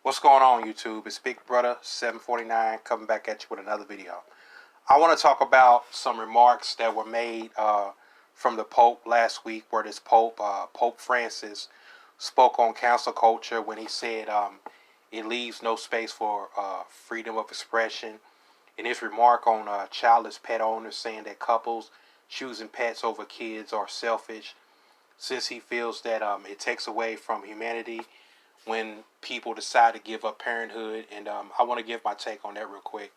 What's going on, YouTube? It's Big Brother 749 coming back at you with another video. I want to talk about some remarks that were made from the Pope last week, where this Pope, Pope Francis, spoke on cancel culture when he said it leaves no space for freedom of expression. In his remark on childless pet owners, saying that couples choosing pets over kids are selfish, since he feels that it takes away from humanity when people decide to give up parenthood. And I want to give my take on that real quick.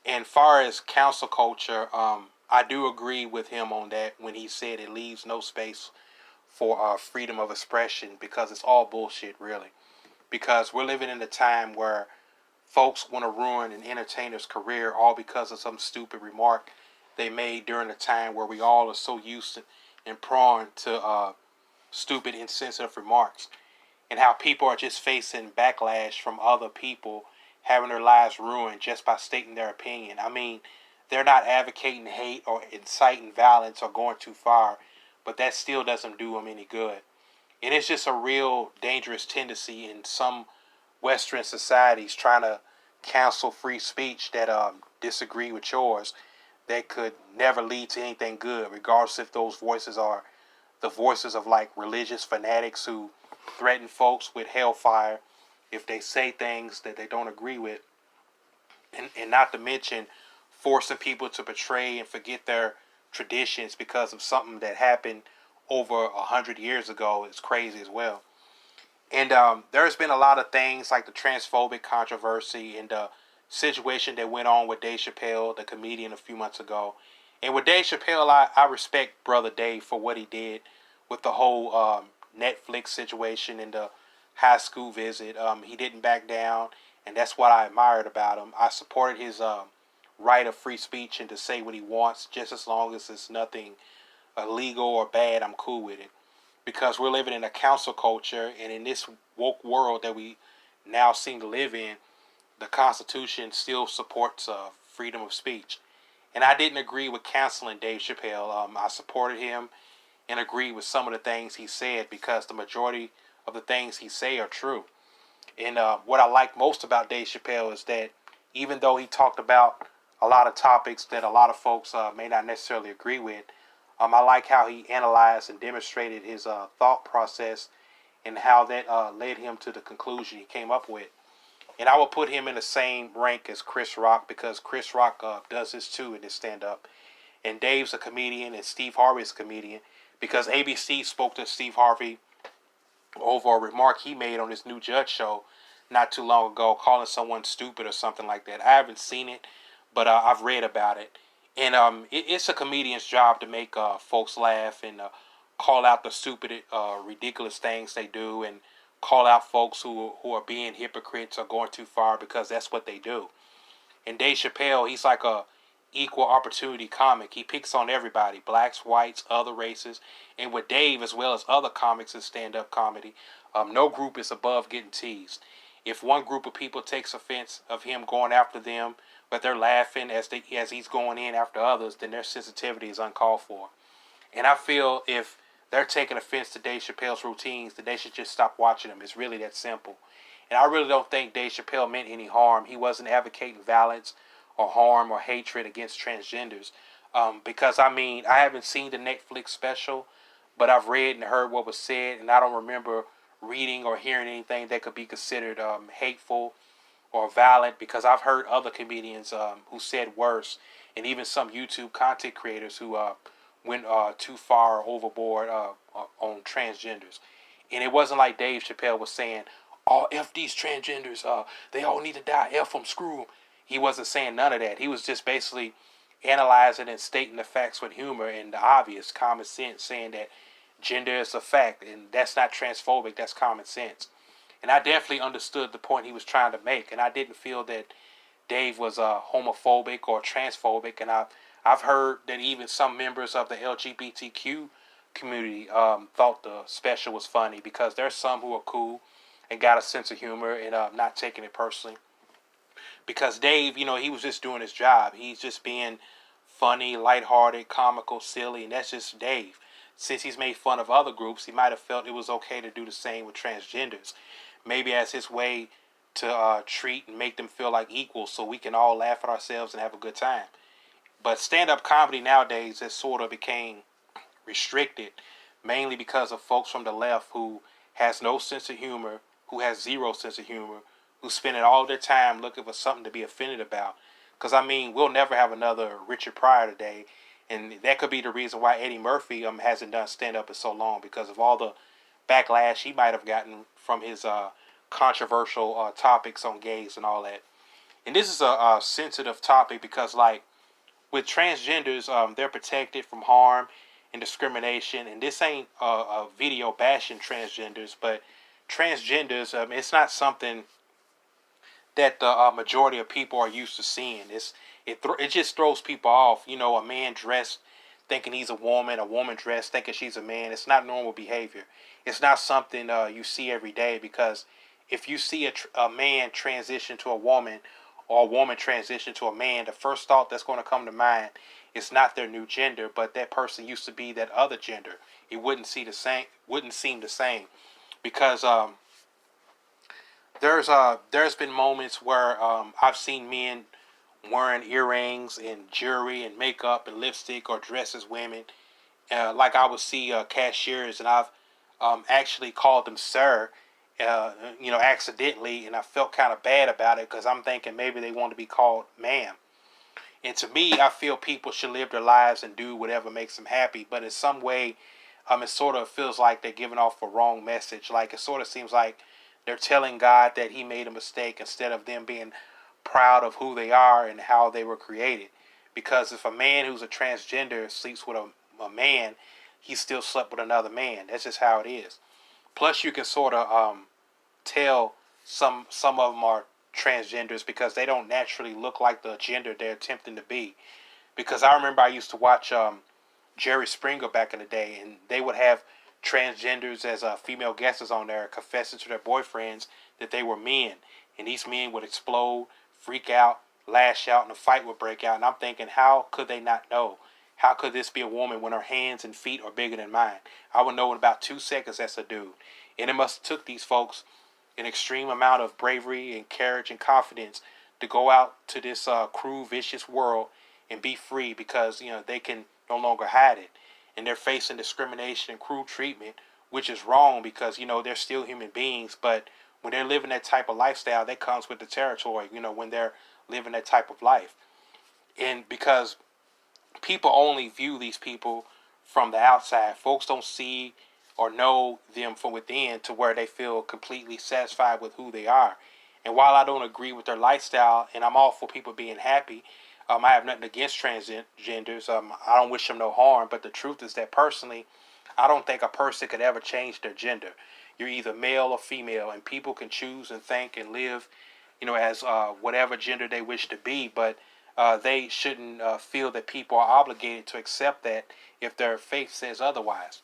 And far as council culture, I do agree with him on that when he said it leaves no space for freedom of expression, because it's all bullshit, really. Because we're living in a time where folks want to ruin an entertainer's career all because of some stupid remark they made during a time where we all are so used to and prone to stupid, insensitive remarks, and how people are just facing backlash from other people having their lives ruined just by stating their opinion. I mean, they're not advocating hate or inciting violence or going too far, but that still doesn't do them any good. And it's just a real dangerous tendency in some Western societies trying to cancel free speech that disagree with yours, that could never lead to anything good, regardless if those voices are the voices of like religious fanatics who threaten folks with hellfire if they say things that they don't agree with, and not to mention forcing people to betray and forget their traditions because of something that happened over 100 years ago is crazy as well. And there's been a lot of things like the transphobic controversy and the situation that went on with Dave Chappelle, the comedian, a few months ago. And with Dave Chappelle, I respect Brother Dave for what he did with the whole Netflix situation and the high school visit. He didn't back down, and that's what I admired about him. I supported his right of free speech and to say what he wants, just as long as it's nothing illegal or bad. I'm cool with it, because we're living in a council culture, and in this woke world that we now seem to live in, the Constitution still supports freedom of speech. And I didn't agree with canceling Dave Chappelle. I supported him and agree with some of the things he said, because the majority of the things he say are true. And what I like most about Dave Chappelle is that even though he talked about a lot of topics that a lot of folks may not necessarily agree with, I like how he analyzed and demonstrated his thought process and how that led him to the conclusion he came up with. And I would put him in the same rank as Chris Rock, because Chris Rock does this too in his stand-up. And Dave's a comedian and Steve Harvey's a comedian, because ABC spoke to Steve Harvey over a remark he made on his new Judge show not too long ago, calling someone stupid or something like that. I haven't seen it, but I've read about it. And it's a comedian's job to make folks laugh and call out the stupid, ridiculous things they do, and call out folks who are being hypocrites or going too far, because that's what they do. And Dave Chappelle, he's like a equal opportunity comic. He picks on everybody, blacks, whites, other races. And with Dave, as well as other comics in stand-up comedy, no group is above getting teased. If one group of people takes offense of him going after them, but they're laughing as he's going in after others, then their sensitivity is uncalled for. And I feel if they're taking offense to Dave Chappelle's routines, then they should just stop watching them. It's really that simple. And I really don't think Dave Chappelle meant any harm. He wasn't advocating violence or harm or hatred against transgenders. Because, I mean, I haven't seen the Netflix special, but I've read and heard what was said, and I don't remember reading or hearing anything that could be considered hateful or violent, because I've heard other comedians who said worse, and even some YouTube content creators who went too far overboard on transgenders. And it wasn't like Dave Chappelle was saying, "Oh, F these transgenders, they all need to die, F them, screw them." He wasn't saying none of that. He was just basically analyzing and stating the facts with humor and the obvious common sense, saying that gender is a fact, and that's not transphobic, that's common sense. And I definitely understood the point he was trying to make, and I didn't feel that Dave was homophobic or transphobic. And I've heard that even some members of the LGBTQ community thought the special was funny, because there's some who are cool and got a sense of humor and not taking it personally. Because Dave, he was just doing his job. He's just being funny, lighthearted, comical, silly, and that's just Dave. Since he's made fun of other groups, he might have felt it was okay to do the same with transgenders. Maybe as his way to treat and make them feel like equals so we can all laugh at ourselves and have a good time. But stand-up comedy nowadays has sort of became restricted, mainly because of folks from the left who has no sense of humor, who has zero sense of humor, who spend all their time looking for something to be offended about. Because I mean, we'll never have another Richard Pryor today, and that could be the reason why Eddie Murphy hasn't done stand-up in so long, because of all the backlash he might have gotten from his controversial topics on gays and all that. And this is a sensitive topic because, like, with transgenders, they're protected from harm and discrimination. And this ain't a video bashing transgenders, but transgenders, it's not something that the majority of people are used to seeing. It just throws people off. You know, a man dressed thinking he's a woman dressed thinking she's a man. It's not normal behavior. It's not something you see every day, because if you see a man transition to a woman, or a woman transition to a man, the first thought that's going to come to mind is not their new gender, but that person used to be that other gender. It wouldn't seem the same, because there's been moments where I've seen men wearing earrings and jewelry and makeup and lipstick, or dress as women. Like I would see cashiers, and I've actually called them sir, accidentally, and I felt kind of bad about it because I'm thinking maybe they want to be called ma'am. And to me, I feel people should live their lives and do whatever makes them happy. But in some way, it sort of feels like they're giving off a wrong message. Like, it sort of seems like they're telling God that He made a mistake, instead of them being proud of who they are and how they were created. Because if a man who's a transgender sleeps with a man, he still slept with another man. That's just how it is. Plus, you can sort of tell some of them are transgenders because they don't naturally look like the gender they're attempting to be. Because I remember I used to watch Jerry Springer back in the day, and they would have transgenders as female guests on there confessing to their boyfriends that they were men, and these men would explode, freak out, lash out, and a fight would break out. And I'm thinking, how could they not know? How could this be a woman when her hands and feet are bigger than mine? I would know in about 2 seconds that's a dude. And it must have took these folks an extreme amount of bravery and courage and confidence to go out to this cruel, vicious world and be free, because they can no longer hide it, and they're facing discrimination and cruel treatment, which is wrong, because they're still human beings. But when they're living that type of lifestyle, that comes with the territory. When they're living that type of life, and because people only view these people from the outside, folks don't see or know them from within to where they feel completely satisfied with who they are. And while I don't agree with their lifestyle, and I'm all for people being happy, I have nothing against transgenders. I don't wish them no harm. But the truth is that personally, I don't think a person could ever change their gender. You're either male or female, and people can choose and think and live, as whatever gender they wish to be. But they shouldn't feel that people are obligated to accept that if their faith says otherwise.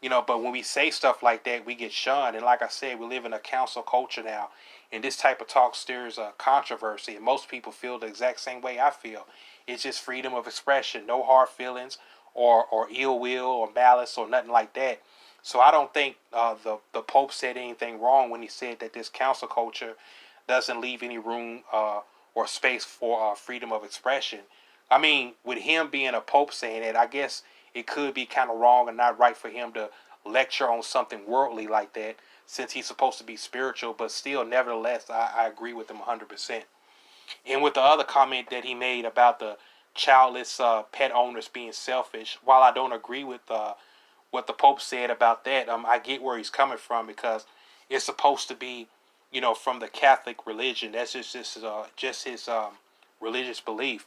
But when we say stuff like that, we get shunned. And like I said, we live in a council culture now. And this type of talk stirs a controversy. And most people feel the exact same way I feel. It's just freedom of expression. No hard feelings or ill will or malice or nothing like that. So I don't think the Pope said anything wrong when he said that this council culture doesn't leave any room or space for freedom of expression. I mean, with him being a Pope saying it, I guess it could be kind of wrong and not right for him to lecture on something worldly like that, since he's supposed to be spiritual. But still, nevertheless, I agree with him 100%. And with the other comment that he made about the childless pet owners being selfish, while I don't agree with what the Pope said about that, I get where he's coming from, because it's supposed to be, from the Catholic religion. That's just his religious belief.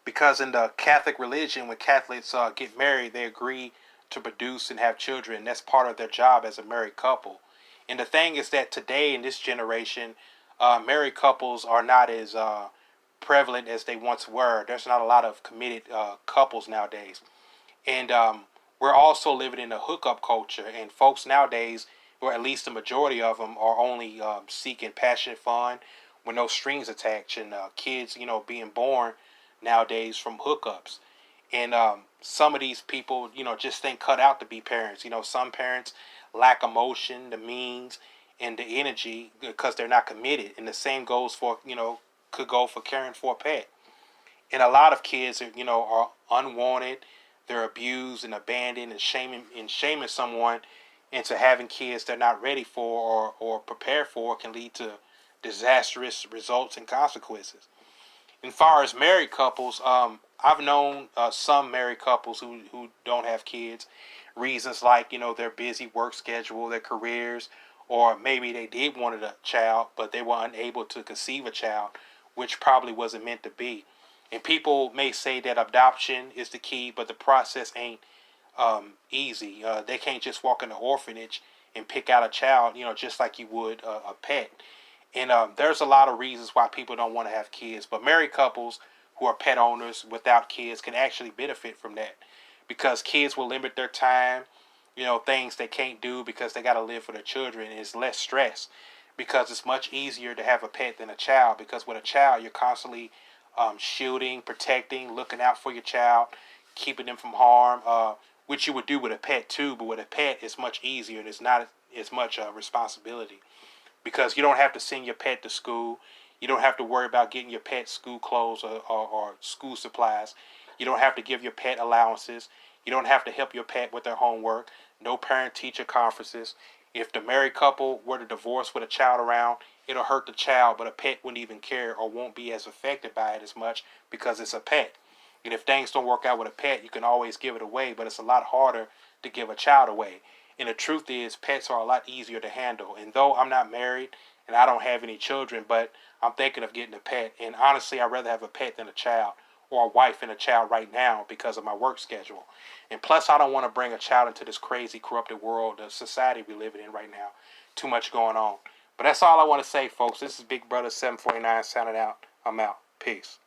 Because in the Catholic religion, when Catholics get married, they agree to produce and have children. That's part of their job as a married couple. And the thing is that today, in this generation, married couples are not as prevalent as they once were. There's not a lot of committed couples nowadays. And we're also living in a hookup culture. And folks nowadays, or at least the majority of them, are only seeking passionate fun with no strings attached. And kids, being born nowadays from hookups. And some of these people, just think cut out to be parents. Some parents lack emotion, the means, and the energy because they're not committed. And the same goes for, could go for caring for a pet. And a lot of kids, are unwanted. They're abused and abandoned and shaming someone into having kids they're not ready for or prepared for can lead to disastrous results and consequences. And far as married couples, I've known some married couples who don't have kids. Reasons like, their busy work schedule, their careers, or maybe they did wanted a child, but they were unable to conceive a child, which probably wasn't meant to be. And people may say that adoption is the key, but the process ain't easy. They can't just walk in the orphanage and pick out a child, just like you would a pet. And there's a lot of reasons why people don't want to have kids. But married couples who are pet owners without kids can actually benefit from that because kids will limit their time, things they can't do because they got to live for their children. It's less stress because it's much easier to have a pet than a child because with a child, you're constantly shielding, protecting, looking out for your child, keeping them from harm, which you would do with a pet too. But with a pet, it's much easier and it's not as much responsibility because you don't have to send your pet to school. You don't have to worry about getting your pet school clothes or school supplies. You don't have to give your pet allowances. You don't have to help your pet with their homework. No parent-teacher conferences. If the married couple were to divorce with a child around, it'll hurt the child, but a pet wouldn't even care or won't be as affected by it as much because it's a pet. And if things don't work out with a pet, you can always give it away, but it's a lot harder to give a child away. And the truth is, pets are a lot easier to handle. And though I'm not married and I don't have any children, but I'm thinking of getting a pet. And honestly, I'd rather have a pet than a child or a wife and a child right now because of my work schedule. And plus, I don't want to bring a child into this crazy, corrupted world, the society we live in right now. Too much going on. But that's all I want to say, folks. This is Big Brother 749 signing out. I'm out. Peace.